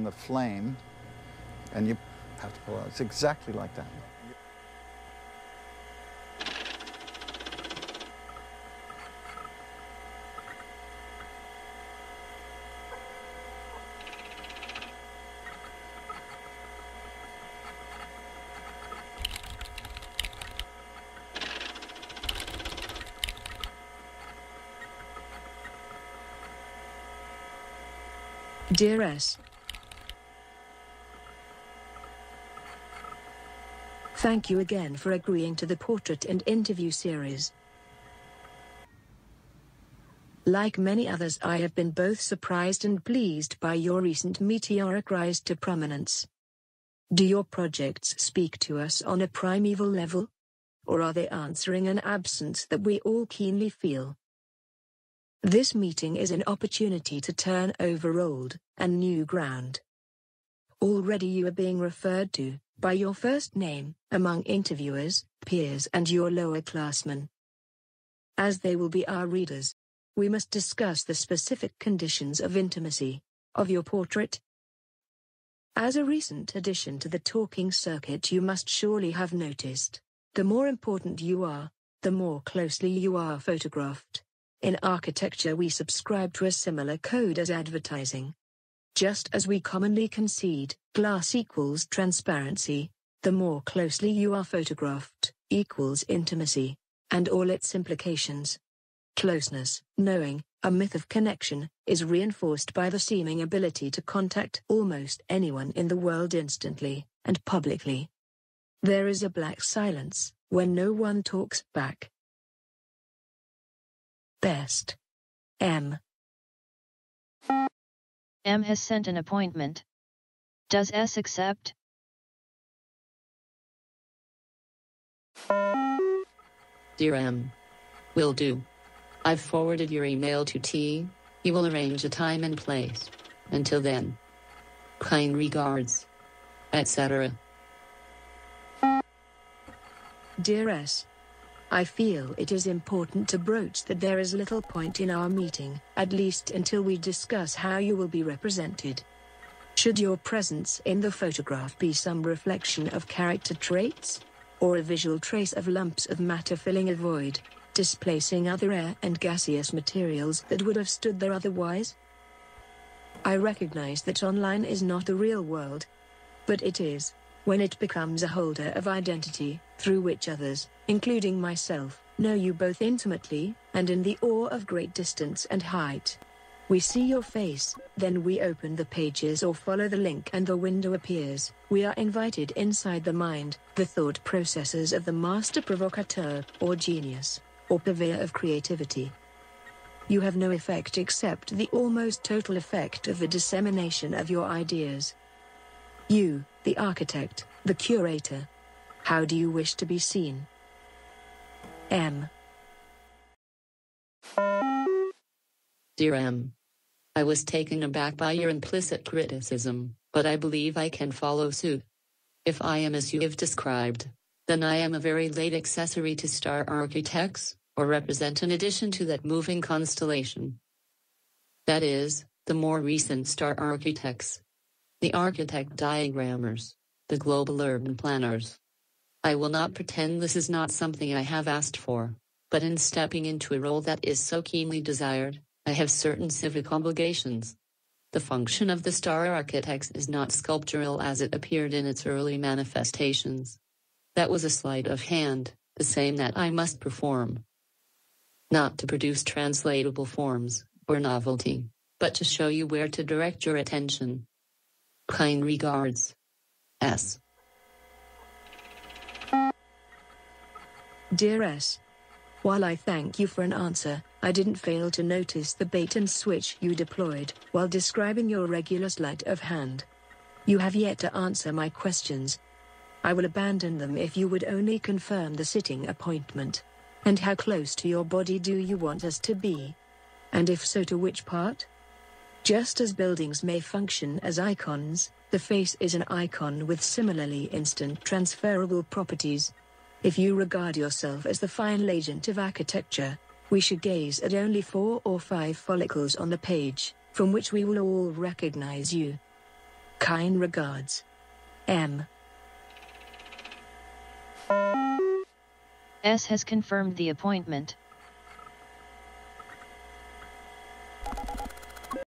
the flame, and you have to pull out. It's exactly like that. Dear S. Thank you again for agreeing to the portrait and interview series. Like many others, I have been both surprised and pleased by your recent meteoric rise to prominence. Do your projects speak to us on a primeval level? Or are they answering an absence that we all keenly feel? This meeting is an opportunity to turn over old and new ground. Already you are being referred to by your first name among interviewers, peers, and your lower classmen. As they will be our readers, we must discuss the specific conditions of intimacy of your portrait. As a recent addition to the talking circuit, you must surely have noticed, the more important you are, the more closely you are photographed. In architecture we subscribe to a similar code as advertising. Just as we commonly concede, glass equals transparency, the more closely you are photographed, equals intimacy, and all its implications. Closeness, knowing, a myth of connection, is reinforced by the seeming ability to contact almost anyone in the world instantly, and publicly. There is a black silence, when no one talks back. Best. M. M has sent an appointment. Does S accept? Dear M. Will do. I've forwarded your email to T. He will arrange a time and place. Until then. Kind regards. Etc. Dear S. I feel it is important to broach that there is little point in our meeting, at least until we discuss how you will be represented. Should your presence in the photograph be some reflection of character traits? Or a visual trace of lumps of matter filling a void, displacing other air and gaseous materials that would have stood there otherwise? I recognize that online is not the real world. But it is, when it becomes a holder of identity, through which others, including myself, know you both intimately, and in the awe of great distance and height. We see your face, then we open the pages or follow the link and the window appears. We are invited inside the mind, the thought processes of the master provocateur, or genius, or purveyor of creativity. You have no effect except the almost total effect of the dissemination of your ideas. You, the architect, the curator. How do you wish to be seen? M. Dear M. I was taken aback by your implicit criticism, but I believe I can follow suit. If I am as you have described, then I am a very late accessory to star architects, or represent an addition to that moving constellation. That is, the more recent star architects. The architect diagrammers, the global urban planners. I will not pretend this is not something I have asked for, but in stepping into a role that is so keenly desired, I have certain civic obligations. The function of the star architects is not sculptural as it appeared in its early manifestations. That was a sleight of hand, the same that I must perform. Not to produce translatable forms, or novelty, but to show you where to direct your attention. Kind regards. S. Dear S. While I thank you for an answer, I didn't fail to notice the bait and switch you deployed while describing your regular sleight of hand. You have yet to answer my questions. I will abandon them if you would only confirm the sitting appointment. And how close to your body do you want us to be? And if so, to which part? Just as buildings may function as icons, the face is an icon with similarly instant transferable properties. If you regard yourself as the final agent of architecture, we should gaze at only 4 or 5 follicles on the page, from which we will all recognize you. Kind regards. M. S has confirmed the appointment.